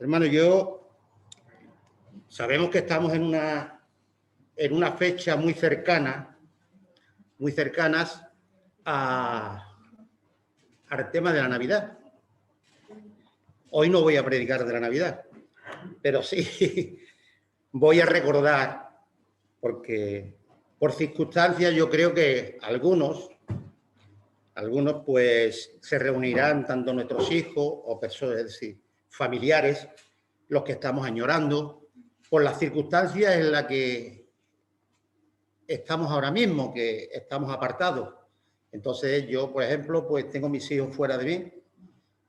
Hermano, sabemos que estamos en una fecha muy cercanas al tema de la Navidad. Hoy no voy a predicar de la Navidad, pero sí voy a recordar, porque por circunstancias yo creo que algunos pues se reunirán, tanto nuestros hijos o personas, es decir, familiares, los que estamos añorando, por las circunstancias en las que estamos ahora mismo, que estamos apartados. Entonces yo, por ejemplo, pues tengo mis hijos fuera de mí,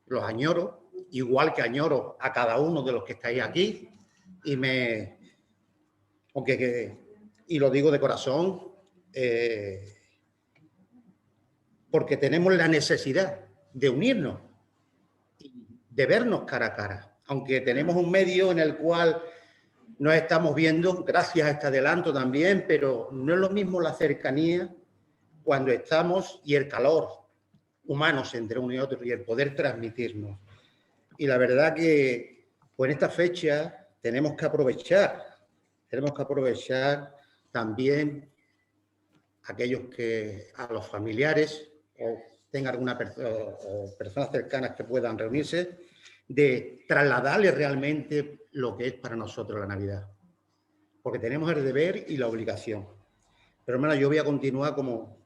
los añoro, igual que añoro a cada uno de los que estáis aquí, y lo digo de corazón, porque tenemos la necesidad de unirnos, de vernos cara a cara, aunque tenemos un medio en el cual nos estamos viendo, gracias a este adelanto también, pero no es lo mismo la cercanía cuando estamos y el calor humanos entre uno y otro y el poder transmitirnos. Y la verdad que pues en esta fecha tenemos que aprovechar también a los familiares o tengan alguna o personas cercanas que puedan reunirse, de trasladarles realmente lo que es para nosotros la Navidad. Porque tenemos el deber y la obligación. Pero hermano, yo voy a continuar como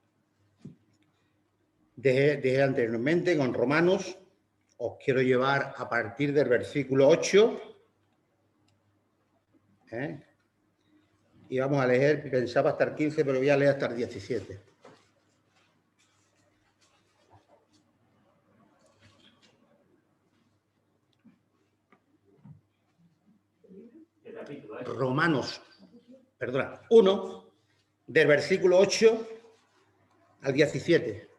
dejé anteriormente con Romanos. Os quiero llevar a partir del versículo 8. Y vamos a leer, pensaba hasta el 15, pero voy a leer hasta el 17. Romanos, 1, del versículo 8 al 17.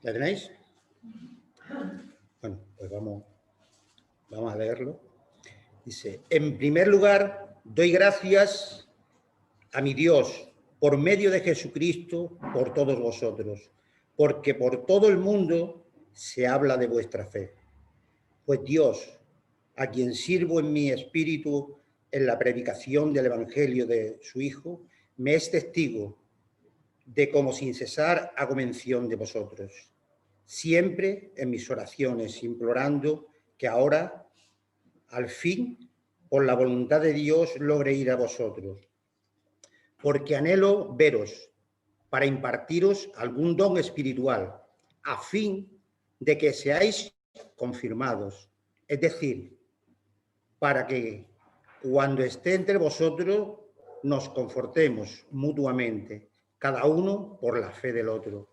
¿La tenéis? Bueno, pues vamos a leerlo. Dice, en primer lugar, doy gracias a mi Dios por medio de Jesucristo por todos vosotros, porque por todo el mundo se habla de vuestra fe. Pues Dios, a quien sirvo en mi espíritu en la predicación del Evangelio de su Hijo, me es testigo de cómo sin cesar hago mención de vosotros, siempre en mis oraciones, implorando que ahora, al fin, por la voluntad de Dios, logre ir a vosotros, porque anhelo veros para impartiros algún don espiritual, a fin de que seáis confirmados, es decir, para que cuando esté entre vosotros nos confortemos mutuamente, cada uno por la fe del otro,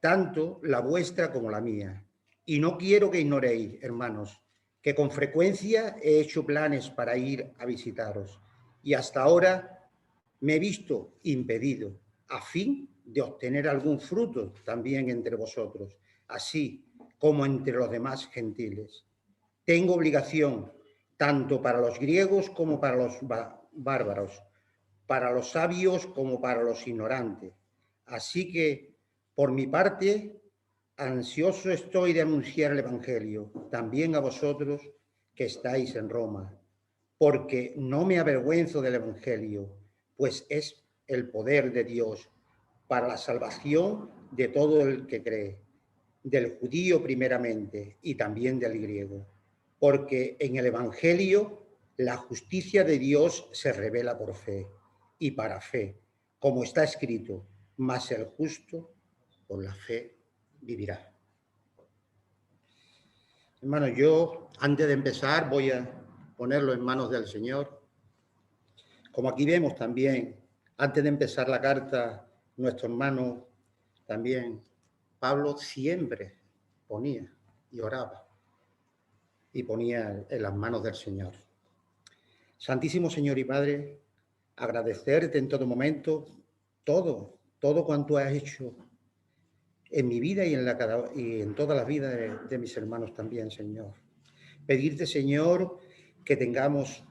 tanto la vuestra como la mía. Y no quiero que ignoréis, hermanos, que con frecuencia he hecho planes para ir a visitaros, y hasta ahora me he visto impedido, a fin de obtener algún fruto también entre vosotros, así como entre los demás gentiles. Tengo obligación tanto para los griegos como para los bárbaros, para los sabios como para los ignorantes. Así que, por mi parte, ansioso estoy de anunciar el Evangelio, también a vosotros que estáis en Roma, porque no me avergüenzo del Evangelio, pues es el poder de Dios para la salvación de todo el que cree, del judío primeramente y también del griego, porque en el Evangelio la justicia de Dios se revela por fe y para fe, como está escrito, mas el justo por la fe vivirá. Hermano, yo antes de empezar voy a ponerlo en manos del Señor. Como aquí vemos también, antes de empezar la carta, nuestro hermano también, Pablo, siempre ponía y oraba y ponía en las manos del Señor. Santísimo Señor y Padre, agradecerte en todo momento todo cuanto has hecho en mi vida y en todas las vidas de mis hermanos también, Señor. Pedirte, Señor, que tengamos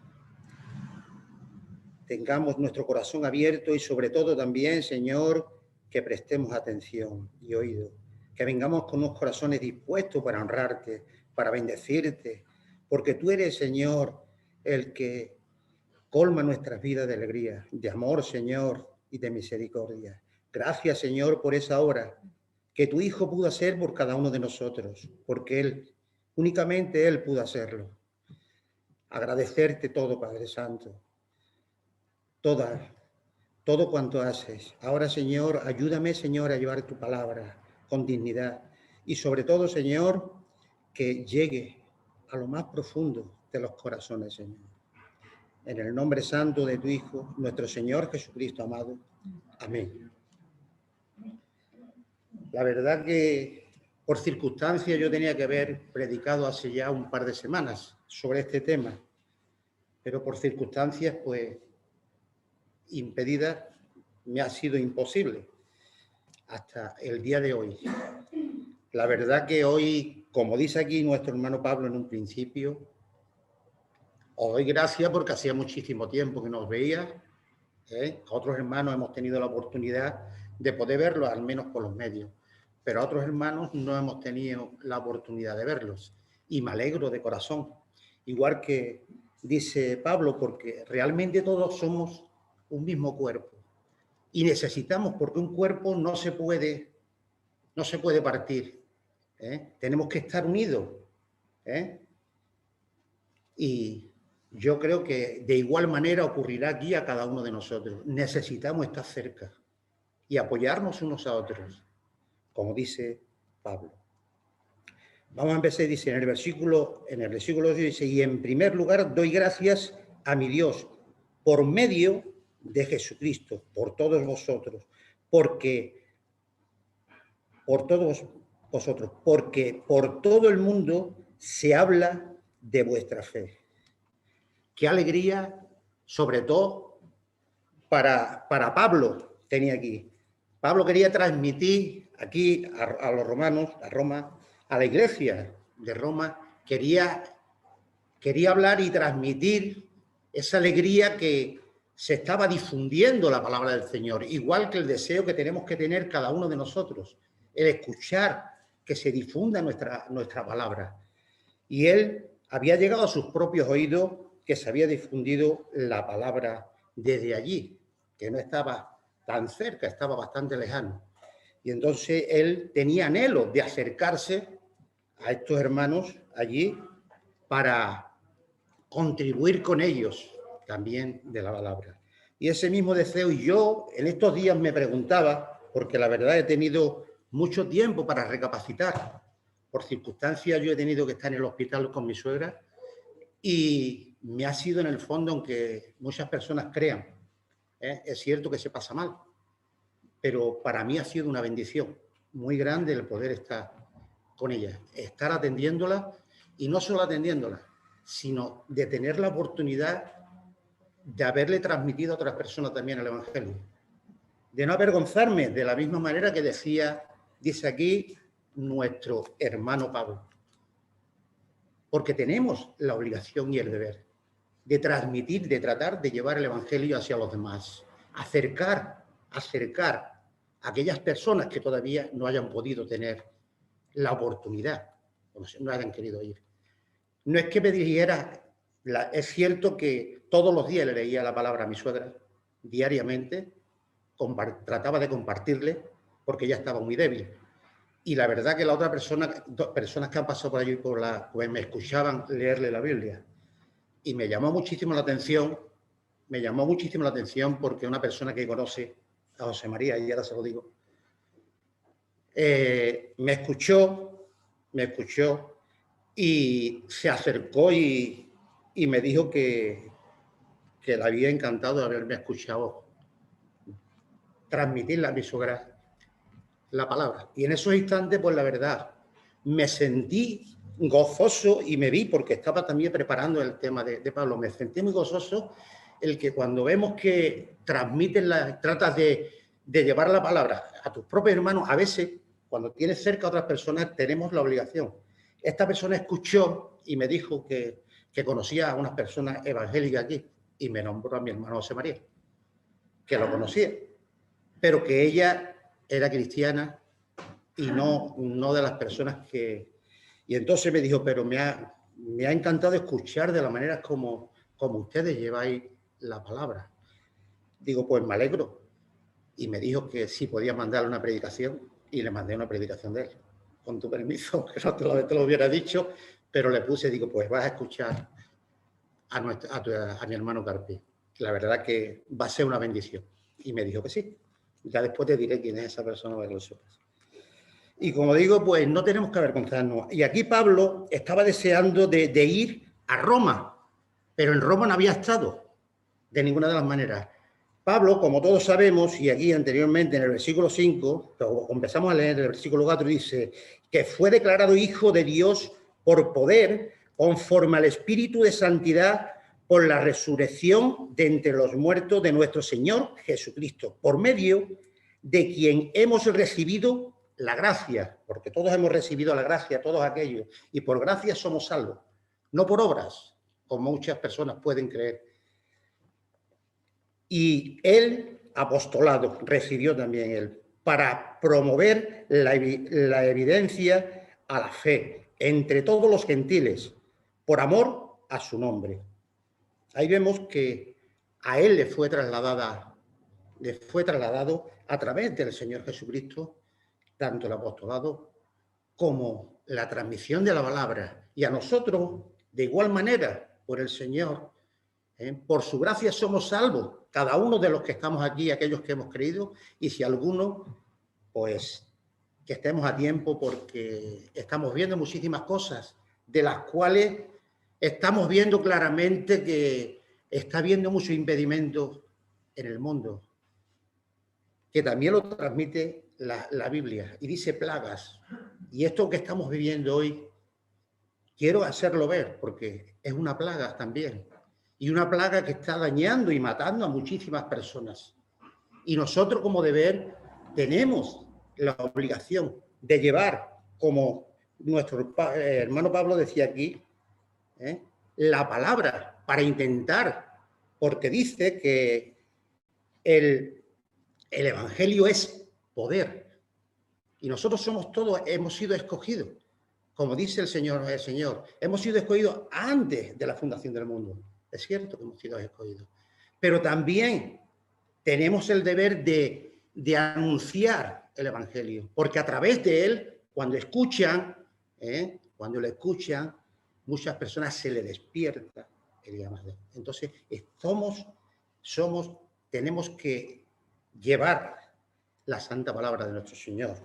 nuestro corazón abierto y sobre todo también, Señor, que prestemos atención y oído, que vengamos con unos corazones dispuestos para honrarte, para bendecirte, porque tú eres, Señor, el que colma nuestras vidas de alegría, de amor, Señor, y de misericordia. Gracias, Señor, por esa obra que tu Hijo pudo hacer por cada uno de nosotros, porque únicamente Él pudo hacerlo. Agradecerte todo, Padre Santo, todo cuanto haces. Ahora, Señor, ayúdame, Señor, a llevar tu palabra con dignidad y sobre todo, Señor, que llegue a lo más profundo de los corazones, Señor. En el nombre santo de tu Hijo, nuestro Señor Jesucristo amado. Amén. La verdad que por circunstancias yo tenía que haber predicado hace ya un par de semanas sobre este tema, pero por circunstancias, pues, impedidas, me ha sido imposible hasta el día de hoy. La verdad que hoy, como dice aquí nuestro hermano Pablo en un principio, os doy gracias porque hacía muchísimo tiempo que no os veía. A otros hermanos hemos tenido la oportunidad de poder verlos, al menos por los medios, pero a otros hermanos no hemos tenido la oportunidad de verlos. Y me alegro de corazón, igual que dice Pablo, porque realmente todos somos un mismo cuerpo y necesitamos, porque un cuerpo no se puede partir. Tenemos que estar unidos. Y yo creo que de igual manera ocurrirá aquí a cada uno de nosotros. Necesitamos estar cerca y apoyarnos unos a otros, como dice Pablo. Vamos a empezar, dice en el versículo 2, dice, y en primer lugar doy gracias a mi Dios por medio de Jesucristo, por todos vosotros, porque por todo el mundo se habla de vuestra fe. Qué alegría, sobre todo para Pablo, tenía aquí. Pablo quería transmitir aquí a los romanos, a Roma, a la iglesia de Roma, quería hablar y transmitir esa alegría que se estaba difundiendo la palabra del Señor, igual que el deseo que tenemos que tener cada uno de nosotros, el escuchar que se difunda nuestra palabra. Y él había llegado a sus propios oídos que se había difundido la palabra desde allí, que no estaba tan cerca, estaba bastante lejano. Y entonces él tenía anhelo de acercarse a estos hermanos allí para contribuir con ellos también de la palabra. Y ese mismo deseo, y yo en estos días me preguntaba, porque la verdad he tenido mucho tiempo para recapacitar. Por circunstancias yo he tenido que estar en el hospital con mi suegra y me ha sido en el fondo, aunque muchas personas crean, es cierto que se pasa mal, pero para mí ha sido una bendición muy grande el poder estar con ella, estar atendiéndola y no solo atendiéndola, sino de tener la oportunidad de haberle transmitido a otras personas también el Evangelio, de no avergonzarme de la misma manera que dice aquí nuestro hermano Pablo, porque tenemos la obligación y el deber de transmitir, de tratar de llevar el Evangelio hacia los demás, acercar a aquellas personas que todavía no hayan podido tener la oportunidad, no hayan querido ir. No es que me dijera, es cierto que todos los días le leía la palabra a mi suegra, diariamente, trataba de compartirle, porque ella estaba muy débil. Y la verdad que la otra persona, dos personas que han pasado por allí pues me escuchaban leerle la Biblia. Y me llamó muchísimo la atención porque una persona que conoce a José María, y ahora se lo digo, me escuchó y se acercó y me dijo que le había encantado haberme escuchado transmitirle a mi suegra la palabra. Y en esos instantes, pues la verdad, me sentí gozoso y me vi, porque estaba también preparando el tema de Pablo, me sentí muy gozoso el que cuando vemos que tratas de llevar la palabra a tus propios hermanos, a veces Cuando tienes cerca a otras personas, tenemos la obligación. Esta persona escuchó y me dijo que conocía a unas personas evangélicas aquí y me nombró a mi hermano José María, que lo conocía, pero que ella era cristiana y no de las personas que... Y entonces me dijo, pero me ha encantado escuchar de la manera como ustedes lleváis la palabra. Digo, pues me alegro. Y me dijo que sí podía mandarle una predicación y le mandé una predicación de él. Con tu permiso, que no te lo hubiera dicho, pero le puse, digo, pues vas a escuchar a mi hermano Carpi. La verdad que va a ser una bendición. Y me dijo que sí. Ya después te diré quién es esa persona para que lo sepas. Y como digo, pues no tenemos que avergonzarnos. Y aquí Pablo estaba deseando de ir a Roma, pero en Roma no había estado de ninguna de las maneras. Pablo, como todos sabemos, y aquí anteriormente en el versículo 5, empezamos a leer el versículo 4, dice que fue declarado hijo de Dios por poder, conforme al Espíritu de Santidad, por la resurrección de entre los muertos de nuestro Señor Jesucristo, por medio de quien hemos recibido la gracia, porque todos hemos recibido la gracia, todos aquellos, y por gracia somos salvos, no por obras, como muchas personas pueden creer. Y el apostolado recibió también él, para promover la evidencia a la fe entre todos los gentiles, por amor a su nombre. Ahí vemos que a él le fue trasladado a través del Señor Jesucristo, tanto el apostolado como la transmisión de la palabra. Y a nosotros, de igual manera, por el Señor, por su gracia somos salvos, cada uno de los que estamos aquí, aquellos que hemos creído, y si alguno, pues que estemos a tiempo, porque estamos viendo muchísimas cosas, de las cuales estamos viendo claramente que está habiendo muchos impedimentos en el mundo, que también lo transmite la Biblia, y dice plagas. Y esto que estamos viviendo hoy, quiero hacerlo ver, porque es una plaga también. Y una plaga que está dañando y matando a muchísimas personas. Y nosotros como deber tenemos la obligación de llevar, como nuestro hermano Pablo decía aquí, la palabra para intentar, porque dice que el Evangelio es poder. Y nosotros somos todos, hemos sido escogidos. Como dice el Señor, hemos sido escogidos antes de la fundación del mundo. Es cierto que hemos sido escogidos, pero también tenemos el deber de anunciar el Evangelio, porque a través de él, cuando lo escuchan, muchas personas se le despierta el llamado. Entonces, tenemos que llevar la santa palabra de nuestro Señor.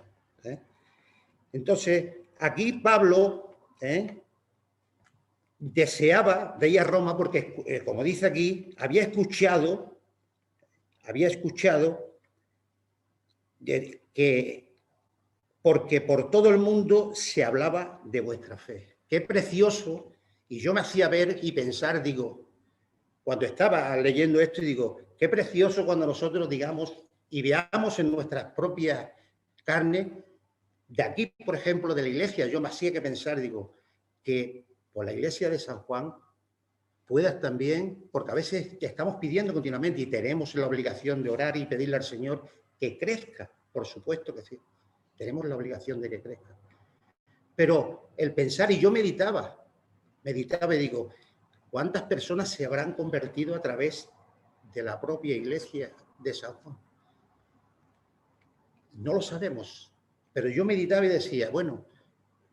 Entonces, aquí Pablo deseaba de ir a Roma porque, como dice aquí, había escuchado que porque por todo el mundo se hablaba de vuestra fe. Qué precioso. Y yo me hacía ver y pensar, digo, cuando estaba leyendo esto, digo, qué precioso cuando nosotros digamos y veamos en nuestras propias carnes, de aquí, por ejemplo, de la iglesia, yo me hacía que pensar, digo, que por la iglesia de San Juan puedas también, porque a veces estamos pidiendo continuamente y tenemos la obligación de orar y pedirle al Señor que crezca, por supuesto que sí, tenemos la obligación de que crezca. Pero el pensar, y yo meditaba y digo, ¿cuántas personas se habrán convertido a través de la propia iglesia de San Juan? No lo sabemos. Pero yo meditaba y decía, bueno,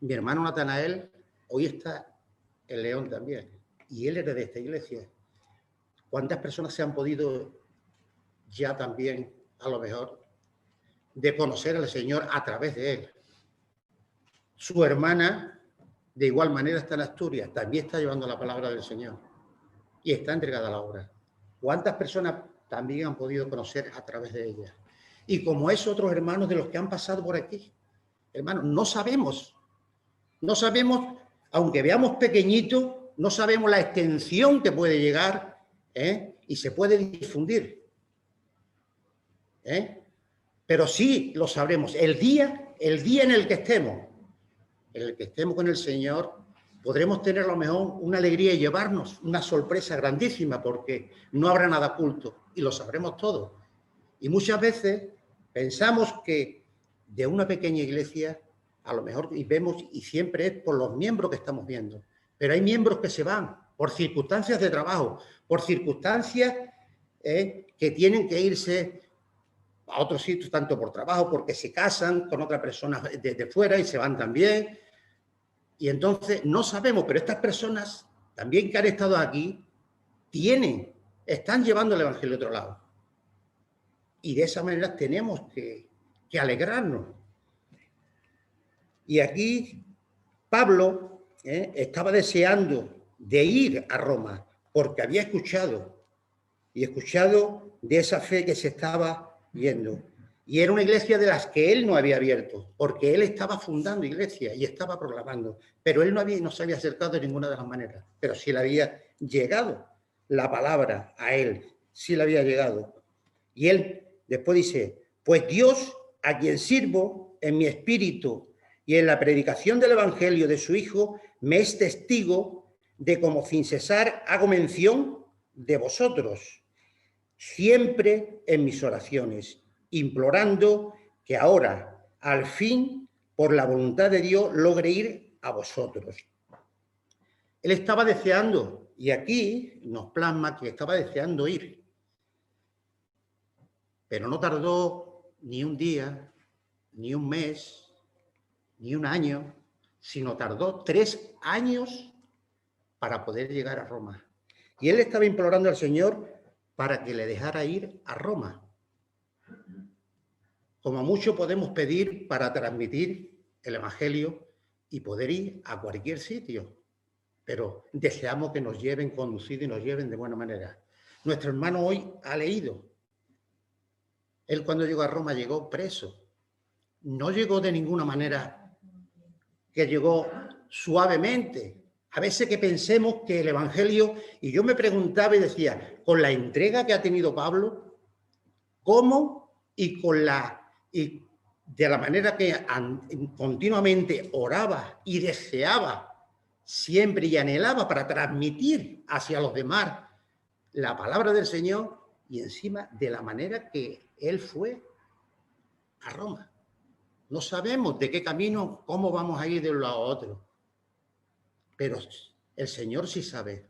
mi hermano Natanael hoy está en León también, y él era de esta iglesia. ¿Cuántas personas se han podido ya también, a lo mejor, de conocer al Señor a través de él? Su hermana, de igual manera, está en Asturias, también está llevando la palabra del Señor y está entregada a la obra. ¿Cuántas personas también han podido conocer a través de ella? Y como es otros hermanos de los que han pasado por aquí. Hermanos, no sabemos, aunque veamos pequeñito, no sabemos la extensión que puede llegar y se puede difundir. Pero sí lo sabremos el día el día en el que estemos con el Señor, podremos tener a lo mejor una alegría y llevarnos una sorpresa grandísima, porque no habrá nada oculto y lo sabremos todo. Y muchas veces pensamos que de una pequeña iglesia, a lo mejor, y vemos, y siempre es por los miembros que estamos viendo, pero hay miembros que se van por circunstancias de trabajo, por circunstancias que tienen que irse a otros sitios, tanto por trabajo, porque se casan con otra persona de fuera y se van también. Y entonces no sabemos, pero estas personas también que han estado aquí están llevando el Evangelio a otro lado. Y de esa manera tenemos que alegrarnos. Y aquí Pablo estaba deseando de ir a Roma porque había escuchado de esa fe que se estaba viendo. Y era una iglesia de las que él no había abierto, porque él estaba fundando iglesias y estaba proclamando, pero él no se había acercado de ninguna de las maneras, pero sí le había llegado la palabra a él, sí le había llegado. Y él después dice, pues Dios, a quien sirvo en mi espíritu y en la predicación del Evangelio de su Hijo, me es testigo de cómo sin cesar hago mención de vosotros, siempre en mis oraciones, implorando que ahora, al fin, por la voluntad de Dios, logre ir a vosotros. Él estaba deseando, y aquí nos plasma que estaba deseando ir, pero no tardó ni un día, ni un mes, ni un año, sino tardó 3 años para poder llegar a Roma. Y él estaba implorando al Señor para que le dejara ir a Roma. Como mucho podemos pedir para transmitir el Evangelio y poder ir a cualquier sitio, pero deseamos que nos lleven conducidos y nos lleven de buena manera. Nuestro hermano hoy ha leído. Él cuando llegó a Roma llegó preso. No llegó de ninguna manera que llegó suavemente. A veces que pensemos que el Evangelio, y yo me preguntaba y decía, con la entrega que ha tenido Pablo, ¿cómo? Y de la manera que continuamente oraba y deseaba siempre y anhelaba para transmitir hacia los demás la palabra del Señor, y encima de la manera que él fue a Roma. No sabemos de qué camino, cómo vamos a ir de un lado a otro, pero el Señor sí sabe.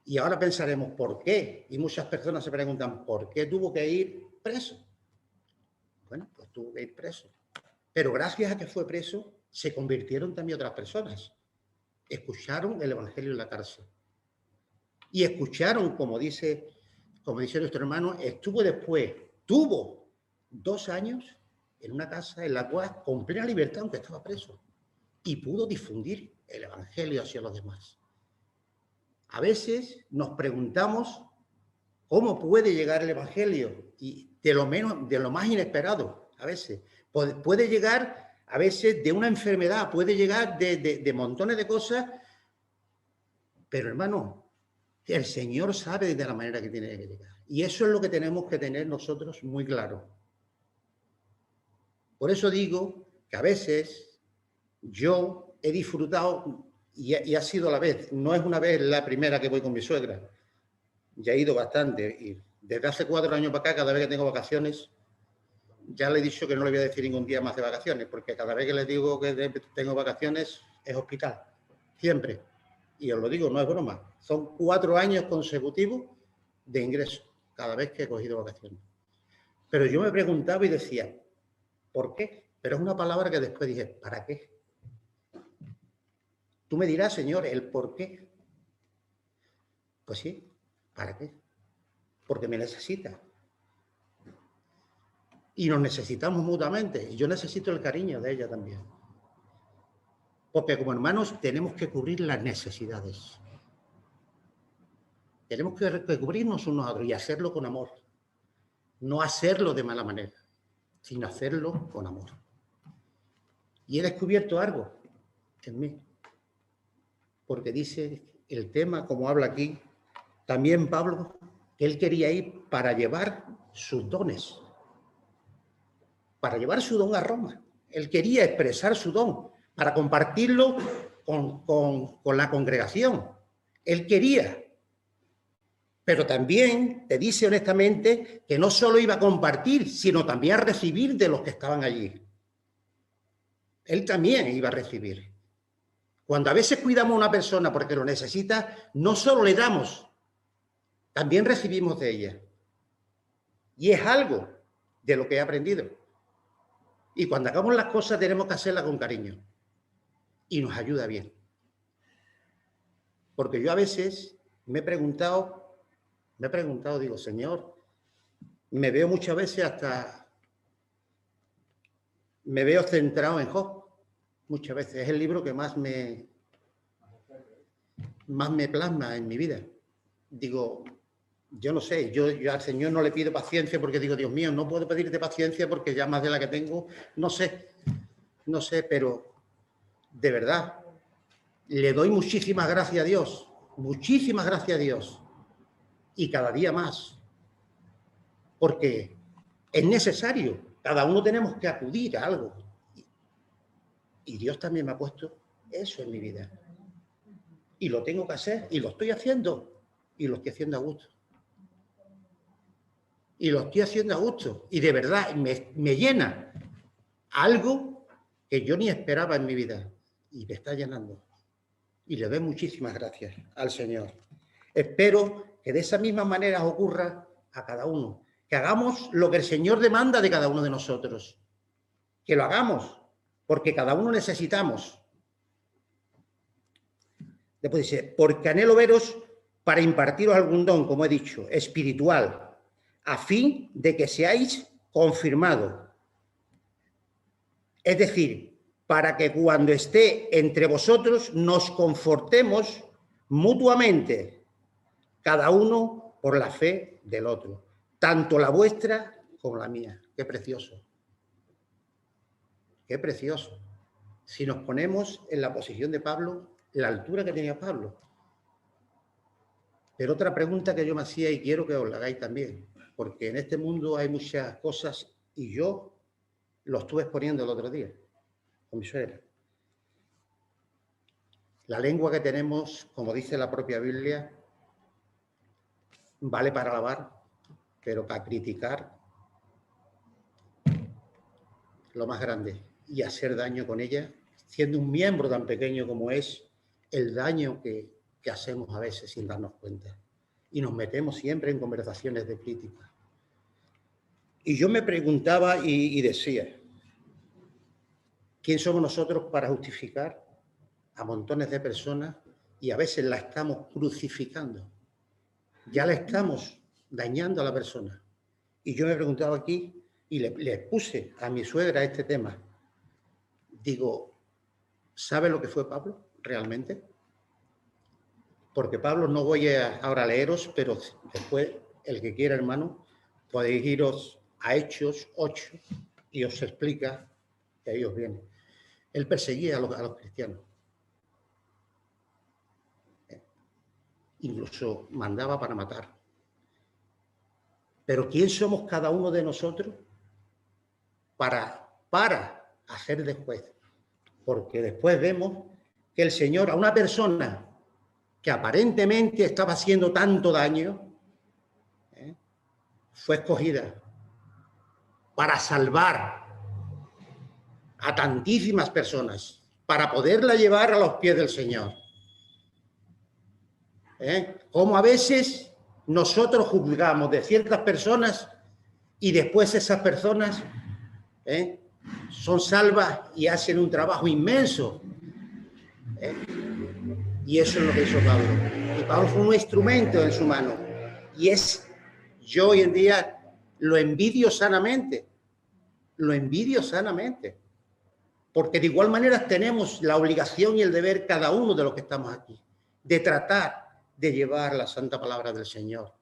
Y ahora pensaremos por qué, y muchas personas se preguntan por qué tuvo que ir preso. Bueno, pues tuvo que ir preso. Pero gracias a que fue preso, se convirtieron también otras personas. Escucharon el Evangelio en la cárcel. Y escucharon, como dice nuestro hermano, tuvo 2 años en una casa en la cual, con plena libertad, aunque estaba preso, y pudo difundir el Evangelio hacia los demás. A veces nos preguntamos cómo puede llegar el Evangelio, y de lo más inesperado, a veces. Puede llegar, a veces, de una enfermedad, puede llegar de montones de cosas, pero hermano, el Señor sabe de la manera que tiene que llegar. Y eso es lo que tenemos que tener nosotros muy claro. Por eso digo que a veces yo he disfrutado, y ha sido a la vez, no es una vez la primera que voy con mi suegra, ya he ido bastante, y desde hace 4 años para acá, cada vez que tengo vacaciones, ya le he dicho que no le voy a decir ningún día más de vacaciones, porque cada vez que les digo que tengo vacaciones es hospital, siempre. Y os lo digo, no es broma, son 4 años consecutivos de ingreso, cada vez que he cogido vacaciones. Pero yo me preguntaba y decía, ¿por qué? Pero es una palabra que después dije, ¿para qué? Tú me dirás, Señor, el por qué. Pues sí, ¿para qué? Porque me necesita. Y nos necesitamos mutuamente. Y yo necesito el cariño de ella también. Porque como hermanos tenemos que cubrir las necesidades. Tenemos que cubrirnos unos a otros y hacerlo con amor. No hacerlo de mala manera, sino hacerlo con amor. Y he descubierto algo en mí. Porque dice el tema, como habla aquí, también Pablo, que él quería ir para llevar sus dones. para llevar su don a Roma. Él quería expresar su don para compartirlo con la congregación. Él quería. Pero también te dice honestamente que no solo iba a compartir, sino también a recibir de los que estaban allí. Él también iba a recibir. Cuando a veces cuidamos a una persona porque lo necesita, no solo le damos, también recibimos de ella. Y es algo de lo que he aprendido. Y cuando hagamos las cosas tenemos que hacerlas con cariño. Y nos ayuda bien. Porque yo a veces me he preguntado, digo, Señor, me veo muchas veces me veo centrado en Job. Muchas veces es el libro que más me plasma en mi vida. Digo, yo no sé, yo al Señor no le pido paciencia porque digo, Dios mío, no puedo pedirte paciencia porque ya más de la que tengo, no sé, pero de verdad, le doy muchísimas gracias a Dios, muchísimas gracias a Dios, y cada día más, porque es necesario, cada uno tenemos que acudir a algo, y Dios también me ha puesto eso en mi vida, y lo tengo que hacer, y lo estoy haciendo, y lo estoy haciendo a gusto. Y lo estoy haciendo a gusto. Y de verdad me llena algo que yo ni esperaba en mi vida. Y me está llenando. Y le doy muchísimas gracias al Señor. Espero que de esa misma manera ocurra a cada uno. Que hagamos lo que el Señor demanda de cada uno de nosotros. Que lo hagamos, porque cada uno necesitamos. Después dice, porque anhelo veros para impartiros algún don, como he dicho, espiritual, a fin de que seáis confirmados. Es decir, para que cuando esté entre vosotros nos confortemos mutuamente, cada uno por la fe del otro, tanto la vuestra como la mía. Qué precioso. Qué precioso. Si nos ponemos en la posición de Pablo, la altura que tenía Pablo. Pero otra pregunta que yo me hacía y quiero que os la hagáis también, porque en este mundo hay muchas cosas y yo lo estuve exponiendo el otro día con mi suegra. La lengua que tenemos, como dice la propia Biblia, vale para alabar, pero para criticar lo más grande y hacer daño con ella, siendo un miembro tan pequeño como es, el daño que hacemos a veces sin darnos cuenta. Y nos metemos siempre en conversaciones de crítica. Y yo me preguntaba y decía, ¿quién somos nosotros para justificar a montones de personas? Y a veces la estamos crucificando. Ya la estamos dañando a la persona. Y yo me preguntaba aquí y le puse a mi suegra este tema. Digo, ¿sabe lo que fue Pablo realmente? Porque Pablo no voy ahora a leeros, pero después, el que quiera, hermano, podéis iros a Hechos 8 y os explica que ahí os viene. Él perseguía a los cristianos. Incluso mandaba para matar. Pero ¿quién somos cada uno de nosotros para hacer de juez? Porque después vemos que el Señor a una persona que aparentemente estaba haciendo tanto daño, fue escogida para salvar a tantísimas personas, para poderla llevar a los pies del Señor. Como a veces nosotros juzgamos de ciertas personas y después esas personas son salvas y hacen un trabajo inmenso. Y eso es lo que hizo Pablo. Y Pablo fue un instrumento en su mano. Y yo hoy en día lo envidio sanamente. Lo envidio sanamente. Porque de igual manera tenemos la obligación y el deber, cada uno de los que estamos aquí, de tratar de llevar la santa palabra del Señor.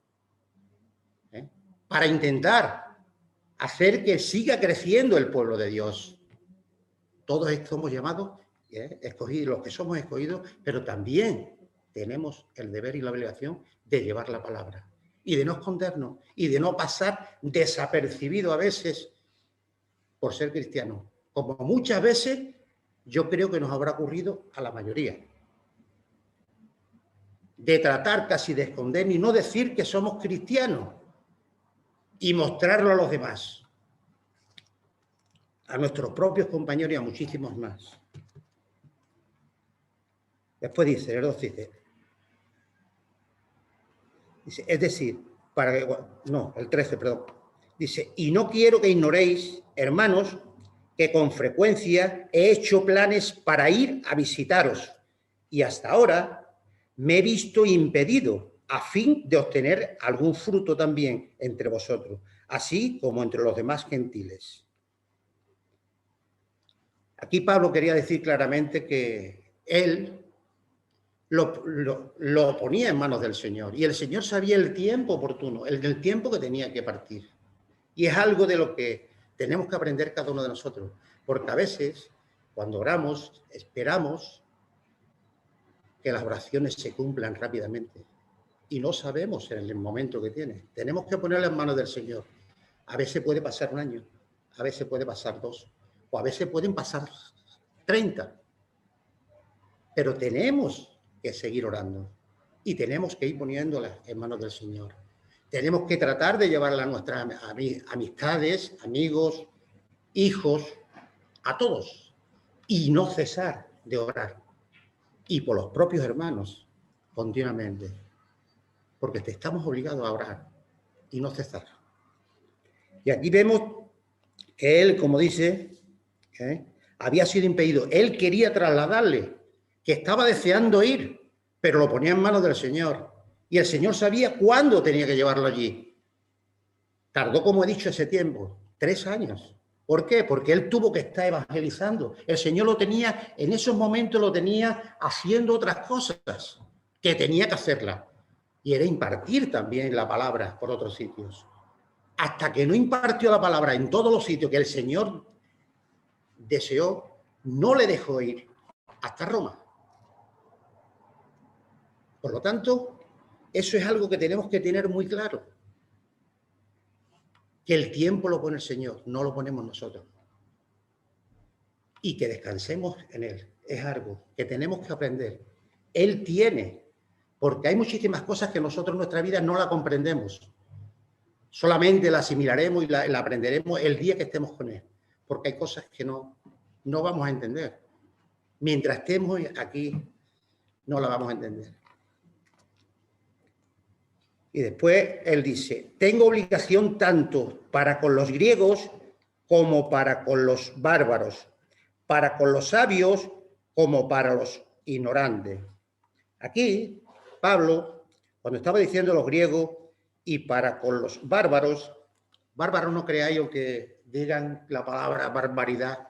Para intentar hacer que siga creciendo el pueblo de Dios. Todos somos llamados, escogidos, los que somos escogidos, pero también tenemos el deber y la obligación de llevar la palabra y de no escondernos y de no pasar desapercibido a veces por ser cristiano, como muchas veces yo creo que nos habrá ocurrido a la mayoría. De tratar casi de esconder y no decir que somos cristianos y mostrarlo a los demás, a nuestros propios compañeros y a muchísimos más. Después dice, el 2 dice, es decir, el 13, perdón. Dice, y no quiero que ignoréis, hermanos, que con frecuencia he hecho planes para ir a visitaros y hasta ahora me he visto impedido a fin de obtener algún fruto también entre vosotros, así como entre los demás gentiles. Aquí Pablo quería decir claramente que él lo ponía en manos del Señor y el Señor sabía el tiempo oportuno, el tiempo que tenía que partir. Y es algo de lo que tenemos que aprender cada uno de nosotros, porque a veces cuando oramos esperamos que las oraciones se cumplan rápidamente y no sabemos en el momento que tiene. Tenemos que ponerla en manos del Señor. A veces puede pasar un año, a veces puede pasar 2, o a veces pueden pasar 30. Pero tenemos que seguir orando y tenemos que ir poniéndolas en manos del Señor. Tenemos que tratar de llevarla a nuestras amistades, amigos, hijos, a todos, y no cesar de orar. Y por los propios hermanos, continuamente. Porque te estamos obligados a orar y no cesar. Y aquí vemos que él, como dice, había sido impedido. Él quería trasladarle, que estaba deseando ir, pero lo ponía en manos del Señor. Y el Señor sabía cuándo tenía que llevarlo allí. Tardó, como he dicho, ese tiempo, 3 años. ¿Por qué? Porque él tuvo que estar evangelizando. El Señor lo tenía, en esos momentos lo tenía haciendo otras cosas que tenía que hacerlas. Y era impartir también la palabra por otros sitios. Hasta que no impartió la palabra en todos los sitios que el Señor deseó, no le dejó ir hasta Roma. Por lo tanto, eso es algo que tenemos que tener muy claro. Que el tiempo lo pone el Señor, no lo ponemos nosotros. Y que descansemos en Él. Es algo que tenemos que aprender. Él tiene, porque hay muchísimas cosas que nosotros en nuestra vida no la comprendemos. Solamente la asimilaremos y la aprenderemos el día que estemos con Él. Porque hay cosas que no vamos a entender. Mientras estemos aquí, no la vamos a entender. Y después él dice, tengo obligación tanto para con los griegos como para con los bárbaros, para con los sabios como para los ignorantes. Aquí, Pablo, cuando estaba diciendo los griegos y para con los bárbaros no creáis que digan la palabra barbaridad,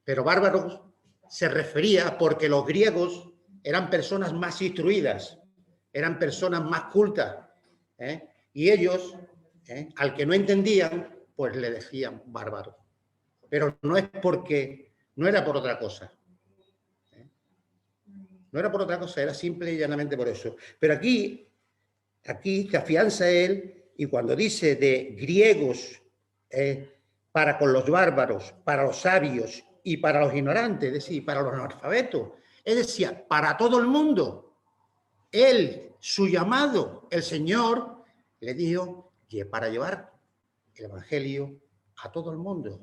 pero bárbaros se refería porque los griegos eran personas más instruidas, eran personas más cultas, y ellos, al que no entendían, pues le decían bárbaro. Pero no es porque, no era por otra cosa. No era por otra cosa, era simple y llanamente por eso. Pero aquí se afianza él, y cuando dice de griegos, para con los bárbaros, para los sabios y para los ignorantes, es decir, para los analfabetos, es decir, para todo el mundo. Él, su llamado, el Señor, le dijo que para llevar el Evangelio a todo el mundo.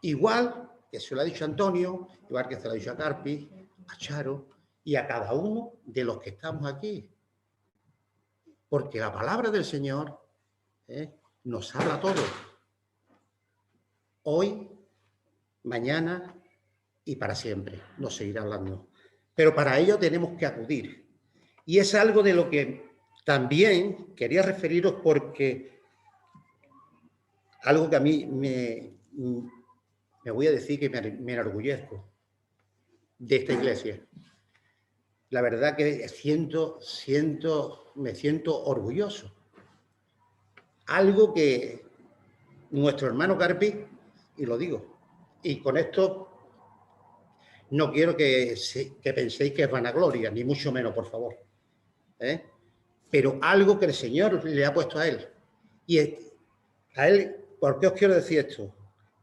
Igual que se lo ha dicho Antonio, igual que se lo ha dicho a Carpi, a Charo y a cada uno de los que estamos aquí. Porque la palabra del Señor nos habla a todos. Hoy, mañana y para siempre nos seguirá hablando. Pero para ello tenemos que acudir. Y es algo de lo que también quería referiros, porque algo que a mí me voy a decir que me enorgullezco de esta iglesia. La verdad que me siento orgulloso. Algo que nuestro hermano Carpi, y lo digo, y con esto no quiero que penséis que es vanagloria, ni mucho menos, por favor. Pero algo que el Señor le ha puesto a él. Y a él ¿Por qué os quiero decir esto?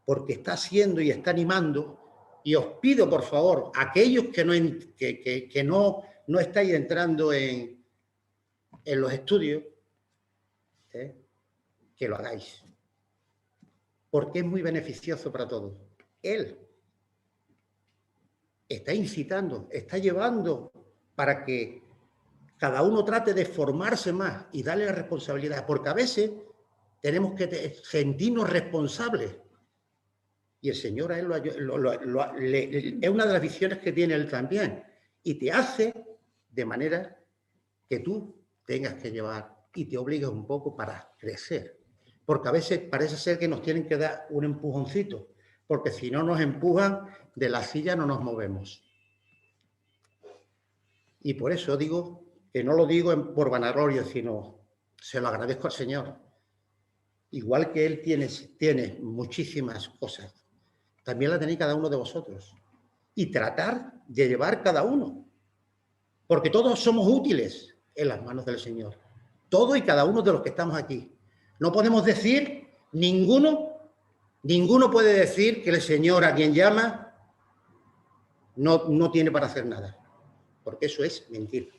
Porque está haciendo y está animando, y os pido, por favor, aquellos que no estáis entrando en los estudios, que lo hagáis. Porque es muy beneficioso para todos. Él está incitando, está llevando para que cada uno trate de formarse más y darle la responsabilidad, porque a veces tenemos que sentirnos responsables. Y el Señor a él es una de las visiones que tiene él también. Y te hace de manera que tú tengas que llevar y te obligas un poco para crecer. Porque a veces parece ser que nos tienen que dar un empujoncito, porque si no nos empujan, de la silla no nos movemos. Y por eso digo, que no lo digo por vanagloria, sino se lo agradezco al Señor. Igual que Él tiene muchísimas cosas, también la tenéis cada uno de vosotros. Y tratar de llevar cada uno. Porque todos somos útiles en las manos del Señor. Todos y cada uno de los que estamos aquí. No podemos decir, ninguno puede decir que el Señor a quien llama no tiene para hacer nada. Porque eso es mentir.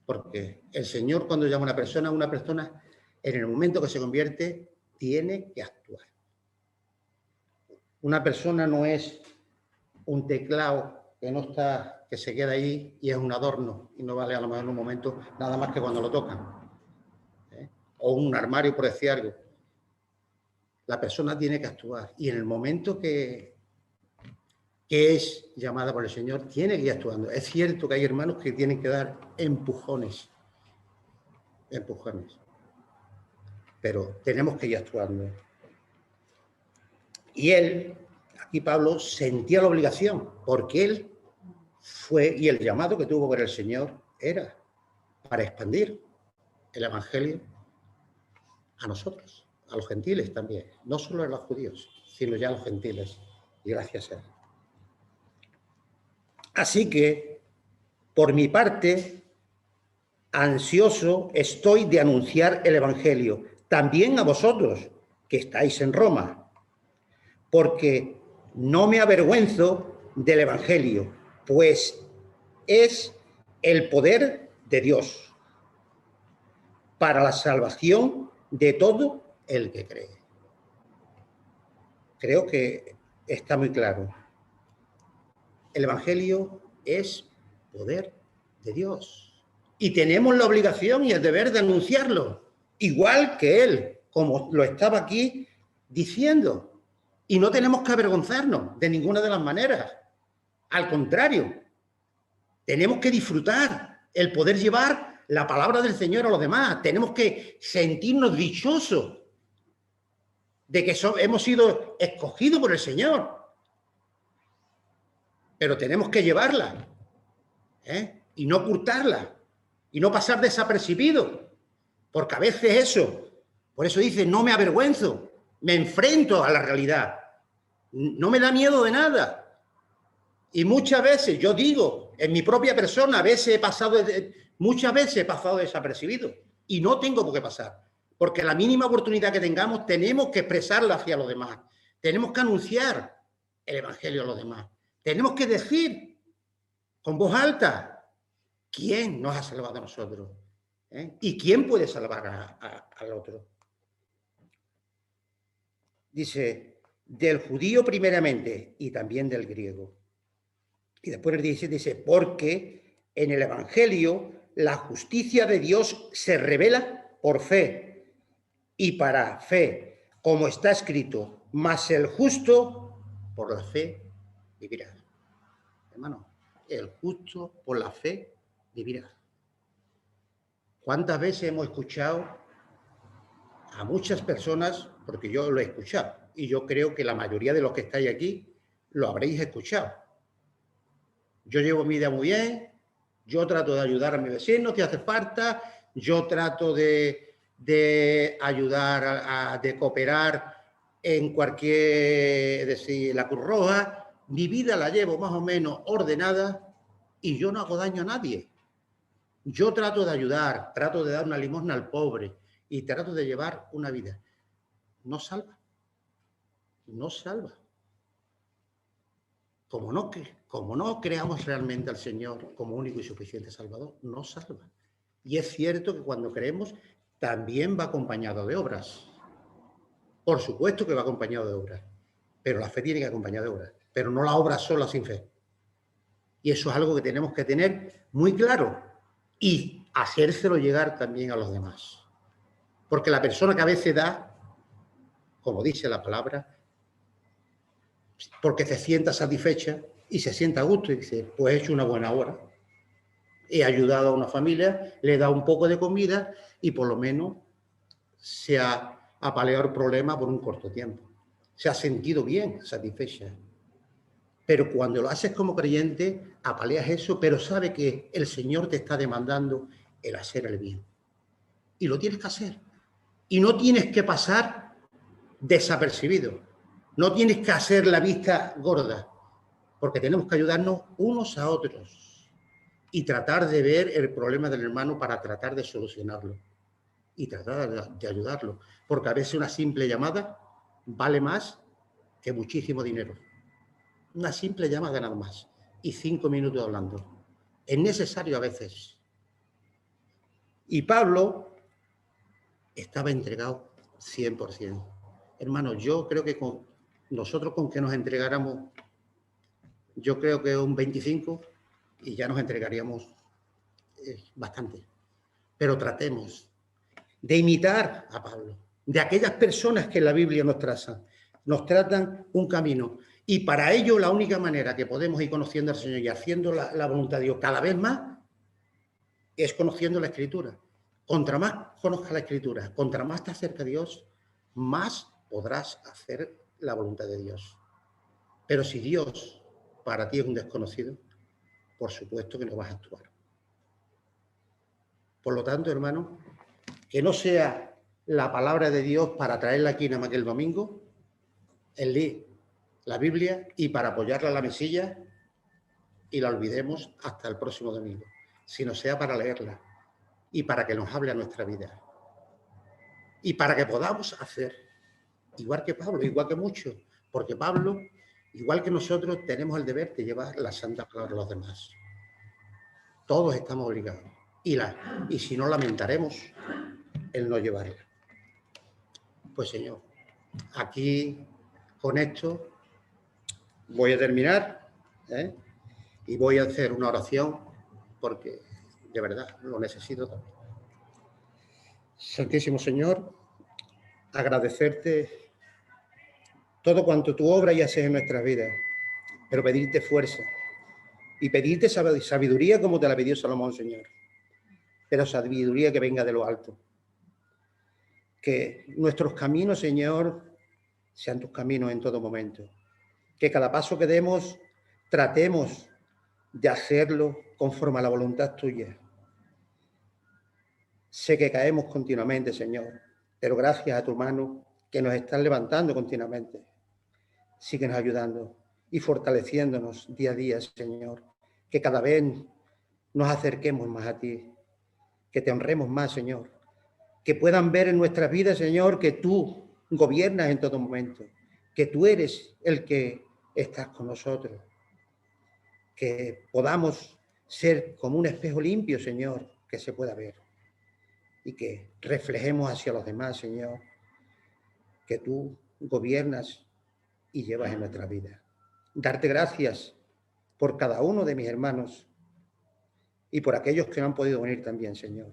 Porque el Señor, cuando llama a una persona, en el momento que se convierte, tiene que actuar. Una persona no es un teclado que se queda ahí y es un adorno y no vale a lo mejor en un momento nada más que cuando lo tocan. O un armario, por decir algo. La persona tiene que actuar y en el momento que es llamada por el Señor, tiene que ir actuando. Es cierto que hay hermanos que tienen que dar empujones. Pero tenemos que ir actuando. Y él, aquí Pablo, sentía la obligación, porque él fue, y el llamado que tuvo por el Señor era para expandir el Evangelio a nosotros, a los gentiles también, no solo a los judíos, sino ya a los gentiles, y gracias a él. Así que, por mi parte, ansioso estoy de anunciar el Evangelio, también a vosotros, que estáis en Roma, porque no me avergüenzo del Evangelio, pues es el poder de Dios para la salvación de todo el que cree. Creo que está muy claro. El Evangelio es poder de Dios. Y tenemos la obligación y el deber de anunciarlo, igual que él, como lo estaba aquí diciendo. Y no tenemos que avergonzarnos de ninguna de las maneras. Al contrario, tenemos que disfrutar el poder llevar la palabra del Señor a los demás. Tenemos que sentirnos dichosos de que hemos sido escogidos por el Señor. Pero tenemos que llevarla, y no ocultarla, y no pasar desapercibido, porque a veces eso, por eso dice, no me avergüenzo, me enfrento a la realidad, no me da miedo de nada. Y muchas veces, yo digo, en mi propia persona, muchas veces he pasado desapercibido, y no tengo por qué pasar, porque la mínima oportunidad que tengamos, tenemos que expresarla hacia los demás, tenemos que anunciar el Evangelio a los demás, tenemos que decir con voz alta quién nos ha salvado a nosotros, y quién puede salvar al otro. Dice, del judío primeramente y también del griego. Y después el 17 dice, porque en el Evangelio la justicia de Dios se revela por fe y para fe, como está escrito, mas el justo por la fe vivirá. Hermano, el justo por la fe vivirá. ¿Cuántas veces hemos escuchado a muchas personas, porque yo lo he escuchado, y yo creo que la mayoría de los que estáis aquí lo habréis escuchado? Yo llevo mi vida muy bien, yo trato de ayudar a mi vecino si hace falta, yo trato de ayudar, de cooperar en cualquier, es decir, la Cruz Roja. Mi vida la llevo más o menos ordenada y yo no hago daño a nadie. Yo trato de ayudar, trato de dar una limosna al pobre y trato de llevar una vida. no salva. No salva. Como no creamos realmente al Señor como único y suficiente Salvador, no salva. Y es cierto que cuando creemos también va acompañado de obras. Por supuesto que va acompañado de obras, pero la fe tiene que acompañar de obras, pero no la obra sola sin fe. Y eso es algo que tenemos que tener muy claro y hacérselo llegar también a los demás. Porque la persona que a veces da, como dice la palabra, porque se sienta satisfecha y se sienta a gusto y dice, pues he hecho una buena obra. He ayudado a una familia, le he dado un poco de comida y por lo menos se ha apaleado el problema por un corto tiempo. Se ha sentido bien, satisfecha. Pero cuando lo haces como creyente, apaleas eso, pero sabe que el Señor te está demandando el hacer el bien. Y lo tienes que hacer. Y no tienes que pasar desapercibido. No tienes que hacer la vista gorda, porque tenemos que ayudarnos unos a otros y tratar de ver el problema del hermano para tratar de solucionarlo y tratar de ayudarlo. Porque a veces una simple llamada vale más que muchísimo dinero. Una simple llamada nada más y 5 minutos hablando. Es necesario a veces. Y Pablo estaba entregado 100%. Hermano, yo creo que nosotros con que nos entregáramos, yo creo que un 25 y ya nos entregaríamos bastante. Pero tratemos de imitar a Pablo, de aquellas personas que en la Biblia nos tratan un camino. Y para ello la única manera que podemos ir conociendo al Señor y haciendo la voluntad de Dios cada vez más es conociendo la Escritura. Contra más conozcas la Escritura, contra más te acerca a Dios, más podrás hacer la voluntad de Dios. Pero si Dios para ti es un desconocido, por supuesto que no vas a actuar. Por lo tanto, hermano, que no sea la palabra de Dios para traerla aquí nada más que el domingo, el leer la Biblia y para apoyarla a la mesilla y la olvidemos hasta el próximo domingo, sino sea para leerla y para que nos hable a nuestra vida y para que podamos hacer igual que Pablo, igual que muchos, porque Pablo, igual que nosotros, tenemos el deber de llevar la santa palabra a los demás. Todos estamos obligados y si no, lamentaremos el no llevarla. Pues Señor, aquí con esto voy a terminar y voy a hacer una oración porque de verdad lo necesito también. Santísimo Señor, agradecerte todo cuanto tú obras y haces en nuestras vidas, pero pedirte fuerza y pedirte sabiduría como te la pidió Salomón, Señor, pero sabiduría que venga de lo alto. Que nuestros caminos, Señor, sean tus caminos en todo momento. Que cada paso que demos tratemos de hacerlo conforme a la voluntad tuya. Sé que caemos continuamente, Señor, pero gracias a tu mano que nos estás levantando continuamente. Síguenos ayudando y fortaleciéndonos día a día, Señor. Que cada vez nos acerquemos más a ti, que te honremos más, Señor. Que puedan ver en nuestras vidas, Señor, que tú gobiernas en todo momento, que tú eres el que estás con nosotros. Que podamos ser como un espejo limpio, Señor, que se pueda ver. Y que reflejemos hacia los demás, Señor, que tú gobiernas y llevas en nuestra vida. Darte gracias por cada uno de mis hermanos y por aquellos que no han podido venir también, Señor.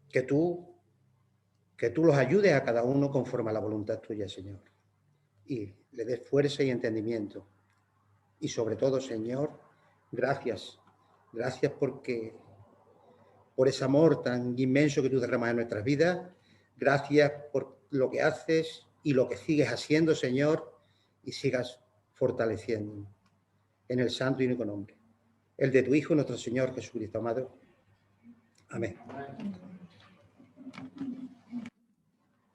Que tú los ayudes a cada uno conforme a la voluntad tuya, Señor. Y le des fuerza y entendimiento. Y sobre todo, Señor, gracias. Gracias por ese amor tan inmenso que tú derramas en nuestras vidas. Gracias por lo que haces y lo que sigues haciendo, Señor, y sigas fortaleciendo en el santo y único nombre, el de tu Hijo, nuestro Señor Jesucristo amado. Amén.